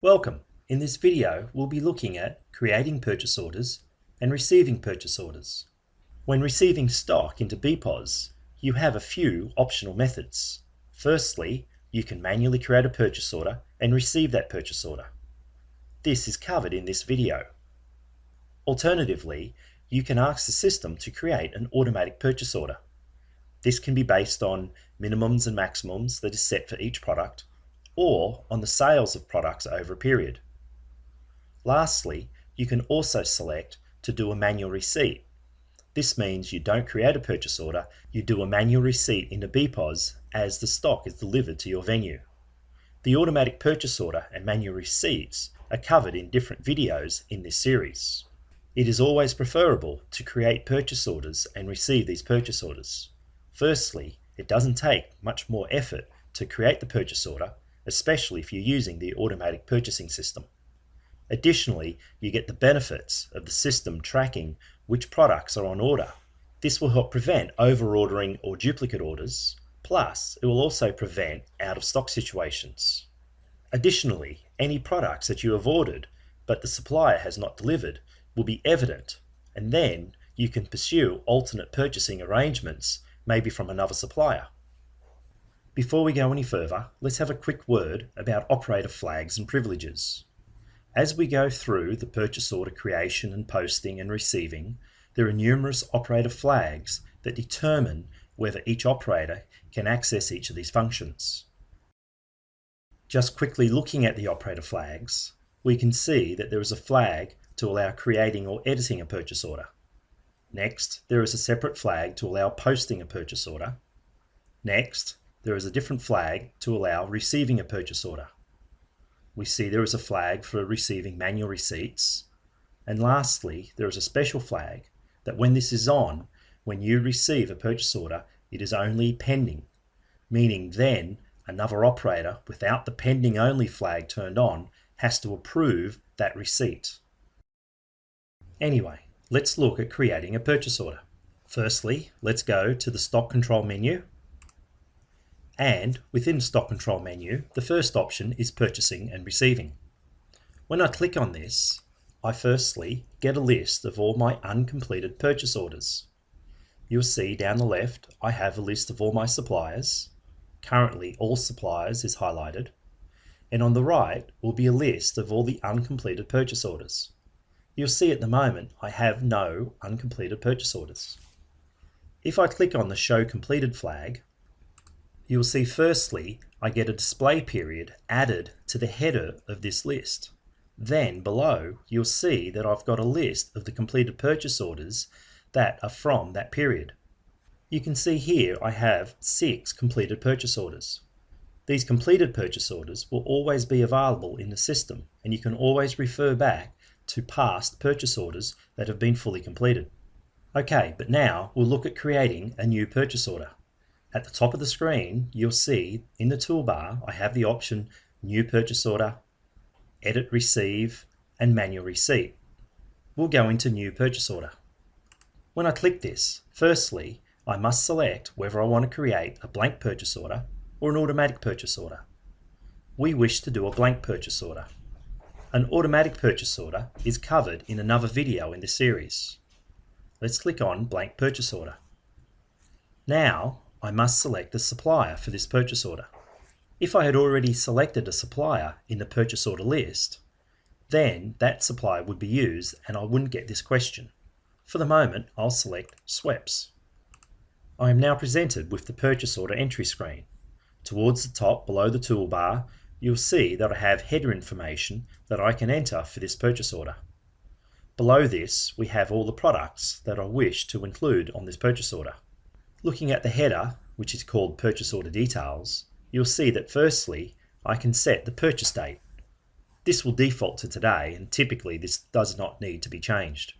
Welcome. In this video, we'll be looking at creating purchase orders and receiving purchase orders. When receiving stock into Bepoz, you have a few optional methods. Firstly, you can manually create a purchase order and receive that purchase order. This is covered in this video. Alternatively, you can ask the system to create an automatic purchase order. This can be based on minimums and maximums that is set for each product, or on the sales of products over a period. Lastly, you can also select to do a manual receipt. This means you don't create a purchase order, you do a manual receipt into Bepoz as the stock is delivered to your venue. The automatic purchase order and manual receipts are covered in different videos in this series. It is always preferable to create purchase orders and receive these purchase orders. Firstly, it doesn't take much more effort to create the purchase order, especially if you're using the automatic purchasing system. Additionally, you get the benefits of the system tracking which products are on order. This will help prevent over-ordering or duplicate orders, plus it will also prevent out-of-stock situations. Additionally, any products that you have ordered but the supplier has not delivered will be evident, and then you can pursue alternate purchasing arrangements, maybe from another supplier. Before we go any further, let's have a quick word about operator flags and privileges. As we go through the purchase order creation and posting and receiving, there are numerous operator flags that determine whether each operator can access each of these functions. Just quickly looking at the operator flags, we can see that there is a flag to allow creating or editing a purchase order. Next, there is a separate flag to allow posting a purchase order. Next, there is a different flag to allow receiving a purchase order. We see there is a flag for receiving manual receipts. And lastly, there is a special flag that when this is on, when you receive a purchase order, it is only pending, meaning then another operator without the pending only flag turned on has to approve that receipt. Anyway, let's look at creating a purchase order. Firstly, let's go to the stock control menu. And within stock control menu, the first option is purchasing and receiving. When I click on this, I firstly get a list of all my uncompleted purchase orders. You'll see down the left, I have a list of all my suppliers. Currently, all suppliers is highlighted. And on the right will be a list of all the uncompleted purchase orders. You'll see at the moment, I have no uncompleted purchase orders. If I click on the Show Completed flag, you'll see firstly, I get a display period added to the header of this list. Then below, you'll see that I've got a list of the completed purchase orders that are from that period. You can see here I have 6 completed purchase orders. These completed purchase orders will always be available in the system, and you can always refer back to past purchase orders that have been fully completed. Okay, but now we'll look at creating a new purchase order. At the top of the screen, you'll see in the toolbar, I have the option New Purchase Order, Edit Receive, and Manual Receipt. We'll go into New Purchase Order. When I click this, firstly, I must select whether I want to create a blank purchase order or an automatic purchase order. We wish to do a blank purchase order. An automatic purchase order is covered in another video in this series. Let's click on Blank Purchase Order. Now, I must select the supplier for this purchase order. If I had already selected a supplier in the purchase order list, then that supplier would be used and I wouldn't get this question. For the moment, I'll select Sweps. I am now presented with the purchase order entry screen. Towards the top below the toolbar, you'll see that I have header information that I can enter for this purchase order. Below this, we have all the products that I wish to include on this purchase order. Looking at the header, which is called Purchase Order Details, you'll see that firstly, I can set the purchase date. This will default to today, and typically this does not need to be changed.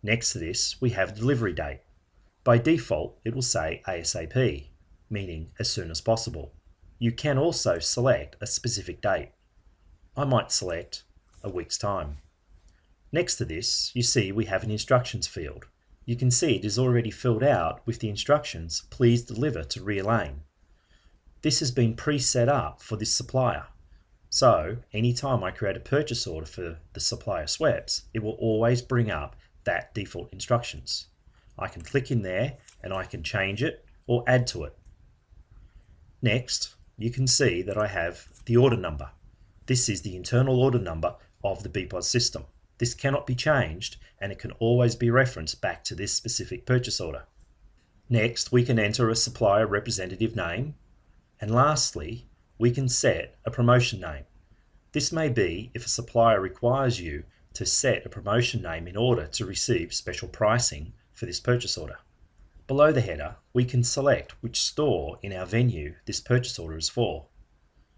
Next to this, we have delivery date. By default, it will say ASAP, meaning as soon as possible. You can also select a specific date. I might select a week's time. Next to this, you see we have an instructions field. You can see it is already filled out with the instructions, please deliver to Rear Lane. This has been pre-set up for this supplier. So anytime I create a purchase order for the supplier sweeps, it will always bring up that default instructions. I can click in there and I can change it or add to it. Next, you can see that I have the order number. This is the internal order number of the Bepoz system. This cannot be changed and it can always be referenced back to this specific purchase order. Next, we can enter a supplier representative name. And lastly, we can set a promotion name. This may be if a supplier requires you to set a promotion name in order to receive special pricing for this purchase order. Below the header, we can select which store in our venue this purchase order is for.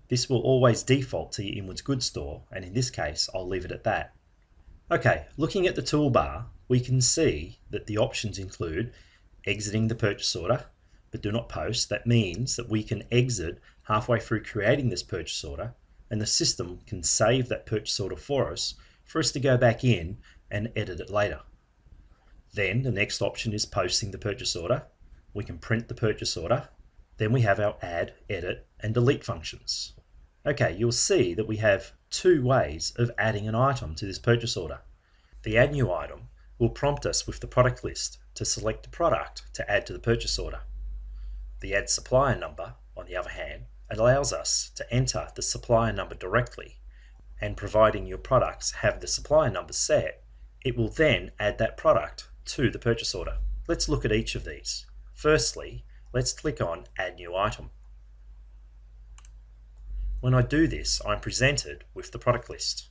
This will always default to your inwards goods store, and in this case, I'll leave it at that. Okay, looking at the toolbar, we can see that the options include exiting the purchase order, but do not post. That means that we can exit halfway through creating this purchase order, and the system can save that purchase order for us to go back in and edit it later. Then the next option is posting the purchase order. We can print the purchase order. Then we have our add, edit, and delete functions. Okay, you'll see that we have two ways of adding an item to this purchase order. The add new item will prompt us with the product list to select a product to add to the purchase order. The add supplier number, on the other hand, allows us to enter the supplier number directly, and providing your products have the supplier number set, it will then add that product to the purchase order. Let's look at each of these. Firstly, let's click on Add New Item. When I do this, I'm presented with the product list.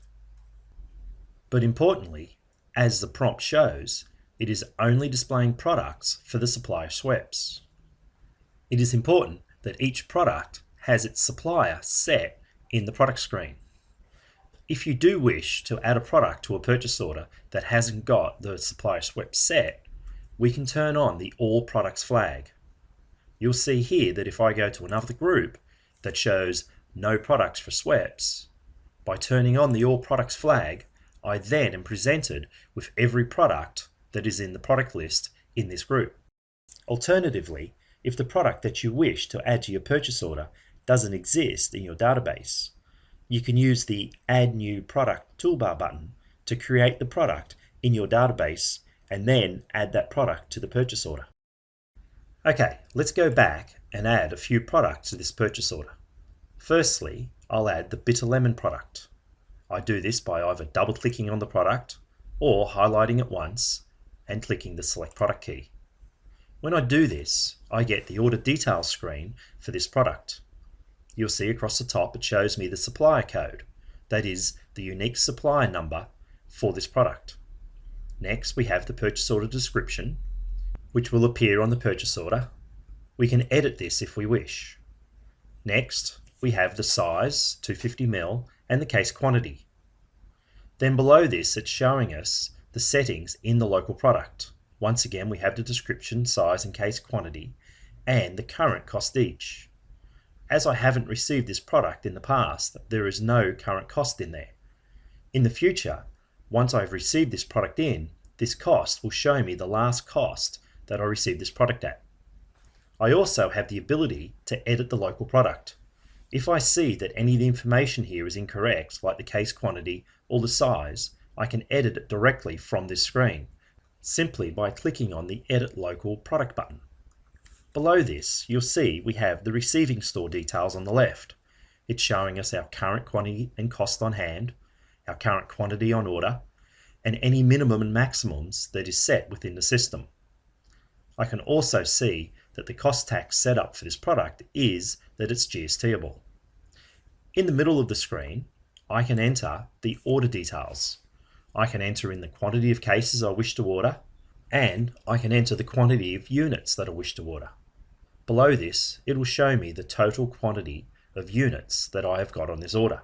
But importantly, as the prompt shows, it is only displaying products for the supplier sweeps. It is important that each product has its supplier set in the product screen. If you do wish to add a product to a purchase order that hasn't got the supplier sweep set, we can turn on the All Products flag. You'll see here that if I go to another group that shows no products for sweeps, by turning on the All Products flag, I then am presented with every product that is in the product list in this group. Alternatively, if the product that you wish to add to your purchase order doesn't exist in your database, you can use the Add New Product toolbar button to create the product in your database and then add that product to the purchase order. Okay, let's go back and add a few products to this purchase order. Firstly, I'll add the bitter lemon product. I do this by either double-clicking on the product or highlighting it once and clicking the Select Product key. When I do this, I get the order details screen for this product. You'll see across the top it shows me the supplier code, that is the unique supplier number for this product. Next, we have the purchase order description, which will appear on the purchase order. We can edit this if we wish. Next, we have the size, 250 ml, and the case quantity. Then below this, it's showing us the settings in the local product. Once again, we have the description, size, and case quantity, and the current cost each. As I haven't received this product in the past, there is no current cost in there. In the future, once I've received this product in, this cost will show me the last cost that I received this product at. I also have the ability to edit the local product. If I see that any of the information here is incorrect, like the case quantity or the size, I can edit it directly from this screen, simply by clicking on the Edit Local Product button. Below this, you'll see we have the receiving store details on the left. It's showing us our current quantity and cost on hand, our current quantity on order, and any minimum and maximums that is set within the system. I can also see that the cost tax set up for this product is that it's GSTable. In the middle of the screen, I can enter the order details. I can enter in the quantity of cases I wish to order, and I can enter the quantity of units that I wish to order. Below this, it will show me the total quantity of units that I have got on this order.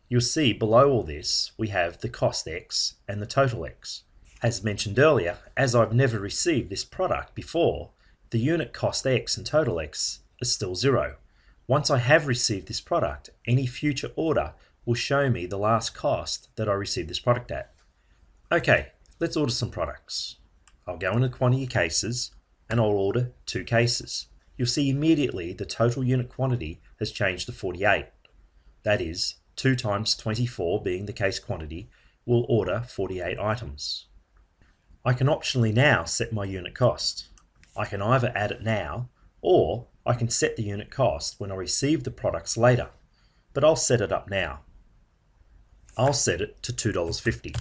You'll see below all this, we have the cost X and the total X. As mentioned earlier, as I've never received this product before, the unit cost X and total X is still 0. Once I have received this product, any future order will show me the last cost that I received this product at. Okay, let's order some products. I'll go into quantity cases and I'll order 2 cases. You'll see immediately the total unit quantity has changed to 48. That is 2 times 24 being the case quantity, will order 48 items. I can optionally now set my unit cost. I can either add it now, or I can set the unit cost when I receive the products later, but I'll set it up now. I'll set it to $2.50.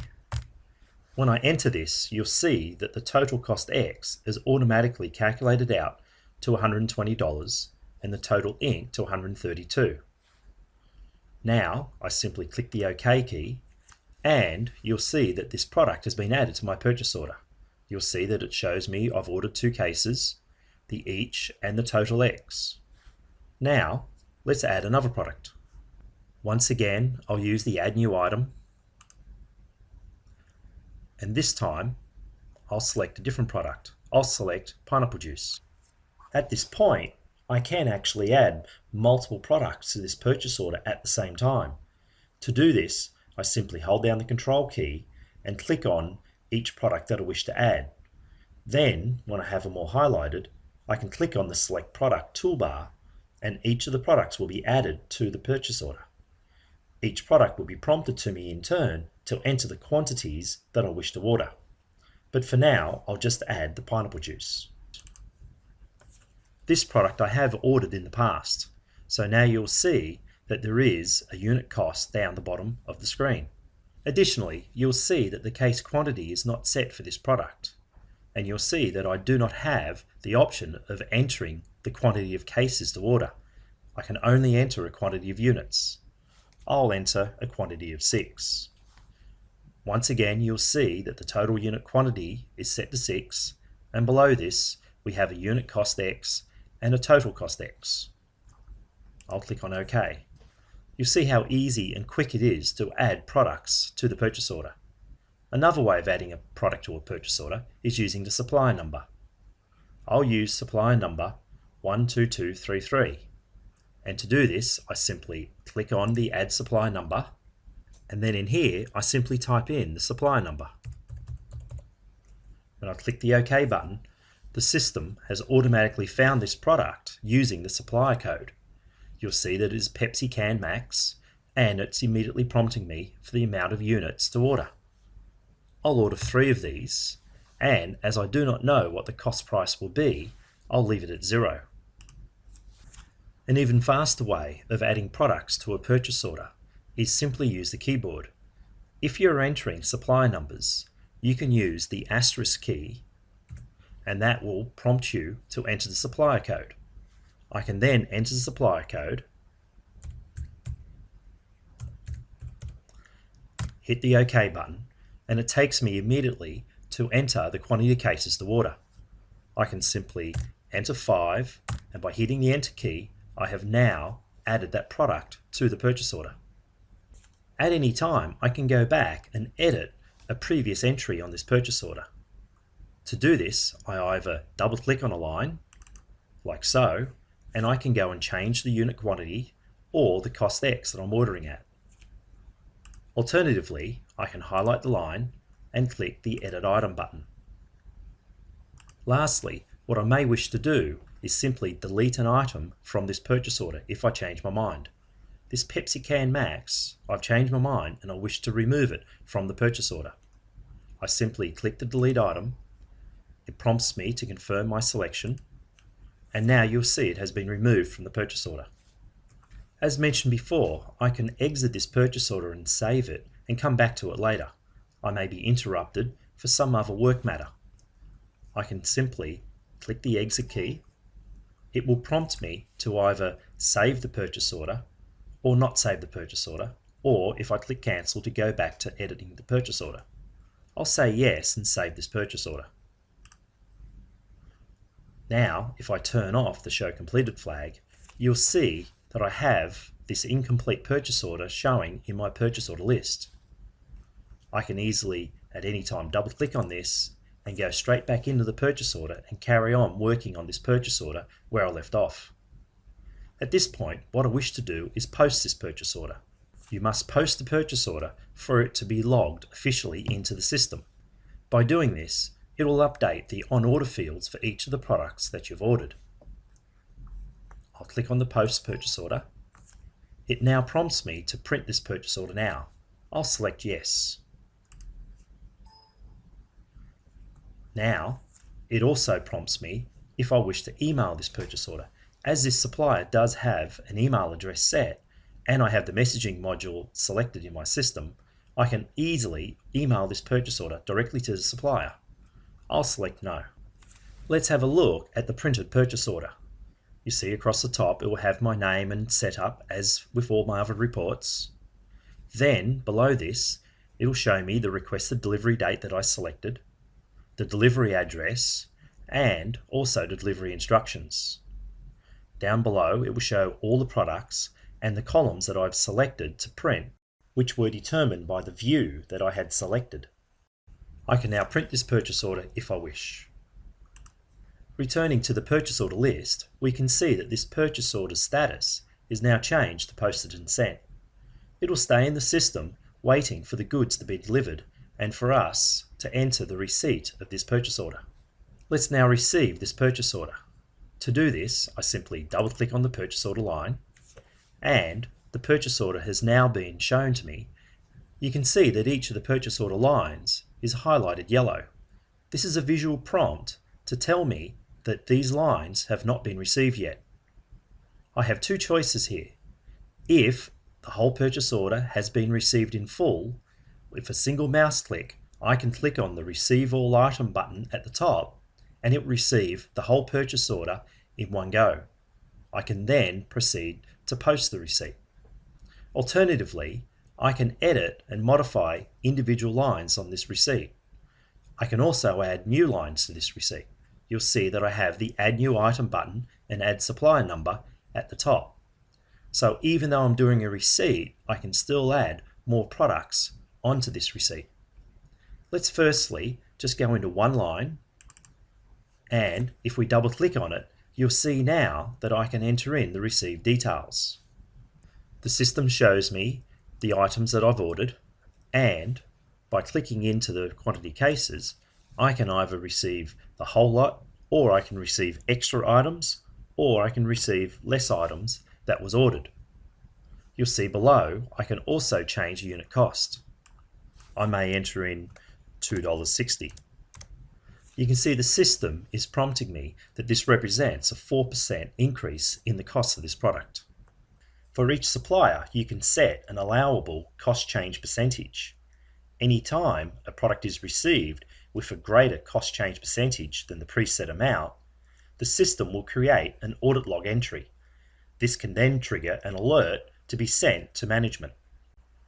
When I enter this, you'll see that the total cost X is automatically calculated out to $120 and the total ink to $132. Now I simply click the OK key and you'll see that this product has been added to my purchase order. You'll see that it shows me I've ordered 2 cases, the each and the total X. Now let's add another product. Once again, I'll use the Add New Item, and this time I'll select a different product. I'll select pineapple juice. At this point, I can actually add multiple products to this purchase order at the same time. To do this, I simply hold down the Control key and click on each product that I wish to add. Then, when I have them all highlighted, I can click on the Select Product toolbar and each of the products will be added to the purchase order. Each product will be prompted to me in turn to enter the quantities that I wish to order. But for now, I'll just add the pineapple juice. This product I have ordered in the past, so now you'll see that there is a unit cost down the bottom of the screen. Additionally, you'll see that the case quantity is not set for this product, and you'll see that I do not have the option of entering the quantity of cases to order. I can only enter a quantity of units. I'll enter a quantity of 6. Once again, you'll see that the total unit quantity is set to 6, and below this we have a unit cost X and a total cost X. I'll click on OK. You'll see how easy and quick it is to add products to the purchase order. Another way of adding a product to a purchase order is using the supplier number. I'll use supplier number 12233. And to do this, I simply click on the Add Supplier Number, and then in here, I simply type in the supplier number. When I click the OK button, the system has automatically found this product using the supplier code. You'll see that it is Pepsi Can Max, and it's immediately prompting me for the amount of units to order. I'll order 3 of these, and as I do not know what the cost price will be, I'll leave it at 0. An even faster way of adding products to a purchase order is simply use the keyboard. If you're entering supplier numbers, you can use the asterisk key and that will prompt you to enter the supplier code. I can then enter the supplier code, hit the OK button, and it takes me immediately to enter the quantity of cases to order. I can simply enter 5, and by hitting the Enter key, I have now added that product to the purchase order. At any time, I can go back and edit a previous entry on this purchase order. To do this, I either double click on a line, like so, and I can go and change the unit quantity or the cost X that I'm ordering at. Alternatively, I can highlight the line and click the Edit Item button. Lastly, what I may wish to do is simply delete an item from this purchase order if I change my mind. This Pepsi Can Max, I've changed my mind and I wish to remove it from the purchase order. I simply click the delete item, it prompts me to confirm my selection, and now you'll see it has been removed from the purchase order. As mentioned before, I can exit this purchase order and save it and come back to it later. I may be interrupted for some other work matter. I can simply click the exit key. It will prompt me to either save the purchase order or not save the purchase order, or if I click cancel, to go back to editing the purchase order. I'll say yes and save this purchase order. Now, if I turn off the Show Completed flag, you'll see that I have this incomplete purchase order showing in my purchase order list. I can easily, at any time, double click on this and go straight back into the purchase order and carry on working on this purchase order where I left off. At this point, what I wish to do is post this purchase order. You must post the purchase order for it to be logged officially into the system. By doing this, it will update the on order fields for each of the products that you've ordered. I'll click on the Post Purchase Order, it now prompts me to print this purchase order now. I'll select yes. Now, it also prompts me if I wish to email this purchase order. As this supplier does have an email address set, and I have the messaging module selected in my system, I can easily email this purchase order directly to the supplier. I'll select no. Let's have a look at the printed purchase order. You see across the top it will have my name and setup as with all my other reports. Then below this it will show me the requested delivery date that I selected, the delivery address, and also the delivery instructions. Down below it will show all the products and the columns that I've selected to print, which were determined by the view that I had selected. I can now print this purchase order if I wish. Returning to the purchase order list, we can see that this purchase order status is now changed to posted and sent. It will stay in the system waiting for the goods to be delivered and for us to enter the receipt of this purchase order. Let's now receive this purchase order. To do this, I simply double click on the purchase order line, and the purchase order has now been shown to me. You can see that each of the purchase order lines is highlighted yellow. This is a visual prompt to tell me that these lines have not been received yet. I have two choices here. If the whole purchase order has been received in full, with a single mouse click, I can click on the Receive All Item button at the top and it will receive the whole purchase order in one go. I can then proceed to post the receipt. Alternatively, I can edit and modify individual lines on this receipt. I can also add new lines to this receipt. You'll see that I have the Add New Item button and Add Supplier Number at the top. So even though I'm doing a receipt, I can still add more products onto this receipt. Let's firstly just go into one line, and if we double click on it, you'll see now that I can enter in the received details. The system shows me the items that I've ordered, and by clicking into the quantity cases, I can either receive the whole lot, or I can receive extra items, or I can receive less items that was ordered. You'll see below I can also change the unit cost. I may enter in $2.60. You can see the system is prompting me that this represents a 4% increase in the cost of this product. For each supplier, you can set an allowable cost change percentage. Anytime a product is received with a greater cost change percentage than the preset amount, the system will create an audit log entry. This can then trigger an alert to be sent to management.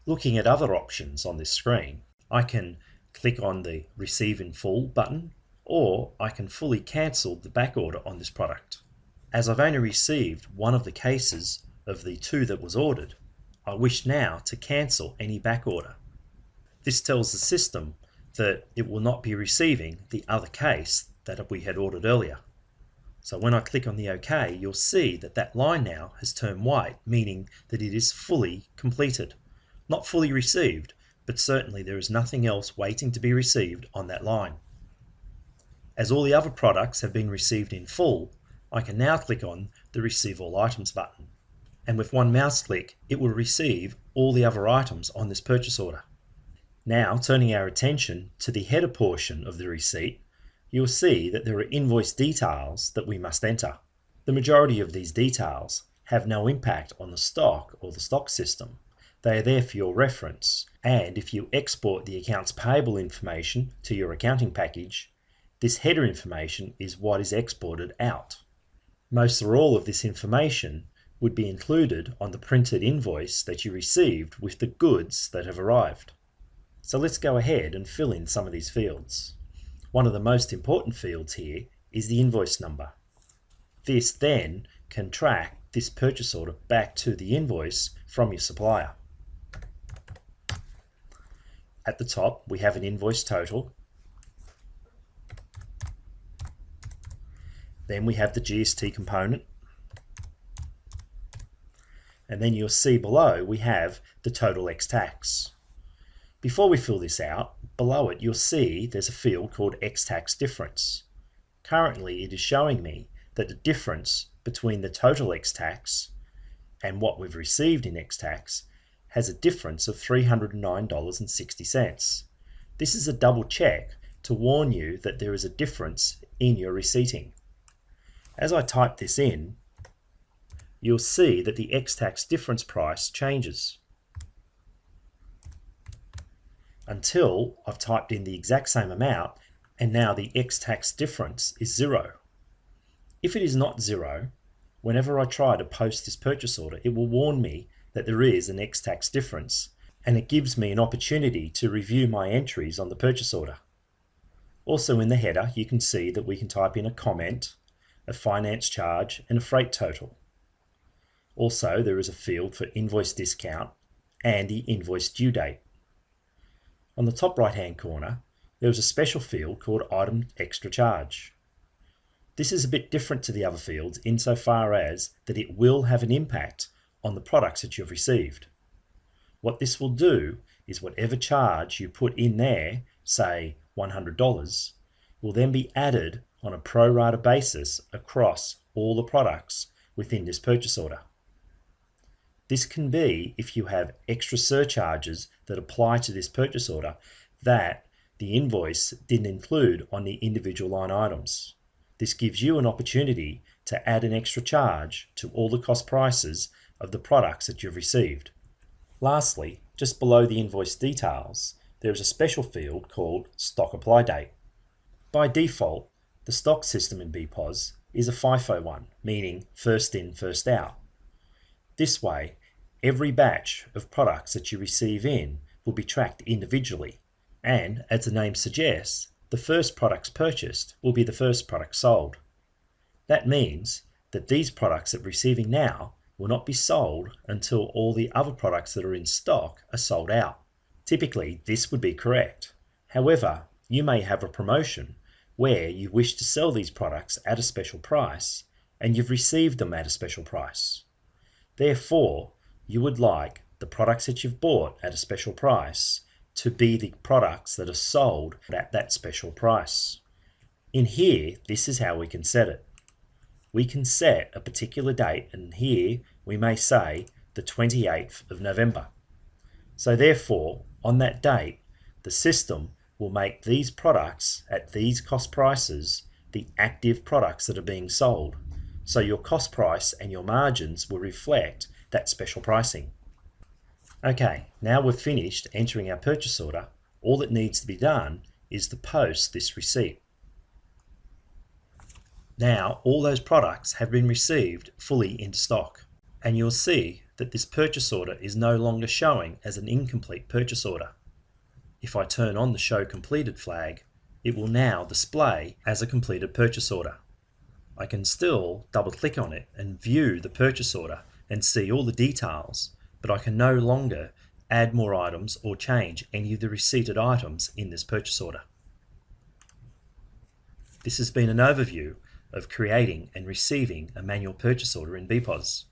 Looking at other options on this screen, I can click on the Receive in Full button, or I can fully cancel the back order on this product. As I've only received one of the cases of the two that was ordered, I wish now to cancel any back order. This tells the system that it will not be receiving the other case that we had ordered earlier. So when I click on the OK, you'll see that that line now has turned white, meaning that it is fully completed. Not fully received, but certainly there is nothing else waiting to be received on that line. As all the other products have been received in full, I can now click on the Receive All Items button. And with one mouse click, it will receive all the other items on this purchase order. Now, turning our attention to the header portion of the receipt, you'll see that there are invoice details that we must enter. The majority of these details have no impact on the stock or the stock system. They are there for your reference, and if you export the accounts payable information to your accounting package, this header information is what is exported out. Most or all of this information would be included on the printed invoice that you received with the goods that have arrived. So let's go ahead and fill in some of these fields. One of the most important fields here is the invoice number. This then can track this purchase order back to the invoice from your supplier. At the top, we have an invoice total. Then we have the GST component. And then you'll see below we have the total ex-tax. Before we fill this out, below it you'll see there's a field called ex-tax difference. Currently it is showing me that the difference between the total ex-tax and what we've received in ex-tax has a difference of $309.60. This is a double check to warn you that there is a difference in your receipting. As I type this in, you'll see that the ex-tax difference price changes until I've typed in the exact same amount, and now the ex-tax difference is 0. If it is not 0, whenever I try to post this purchase order, it will warn me that there is an ex-tax difference, and it gives me an opportunity to review my entries on the purchase order. Also in the header, you can see that we can type in a comment, a finance charge, and a freight total. Also, there is a field for invoice discount and the invoice due date. On the top right-hand corner, there is a special field called Item Extra Charge. This is a bit different to the other fields insofar as that it will have an impact on the products that you've received. What this will do is whatever charge you put in there, say $100, will then be added on a pro rata basis across all the products within this purchase order. This can be if you have extra surcharges that apply to this purchase order that the invoice didn't include on the individual line items. This gives you an opportunity to add an extra charge to all the cost prices of the products that you've received. Lastly, just below the invoice details, there is a special field called Stock Apply Date. By default, the stock system in Bepoz is a FIFO one, meaning first in, first out. This way, every batch of products that you receive in will be tracked individually, and as the name suggests, the first products purchased will be the first product sold. That means that these products that we're receiving now will not be sold until all the other products that are in stock are sold out. Typically, this would be correct. However, you may have a promotion where you wish to sell these products at a special price and you've received them at a special price. Therefore, you would like the products that you've bought at a special price to be the products that are sold at that special price. In here, this is how we can set it. We can set a particular date, and here we may say the 28th of November. So therefore, on that date, the system will make these products at these cost prices the active products that are being sold. So your cost price and your margins will reflect that special pricing. Okay, now we've finished entering our purchase order. All that needs to be done is to post this receipt. Now all those products have been received fully into stock, and you'll see that this purchase order is no longer showing as an incomplete purchase order. If I turn on the Show Completed flag, it will now display as a completed purchase order. I can still double click on it and view the purchase order and see all the details, but I can no longer add more items or change any of the receipted items in this purchase order. This has been an overview of creating and receiving a manual purchase order in Bepoz.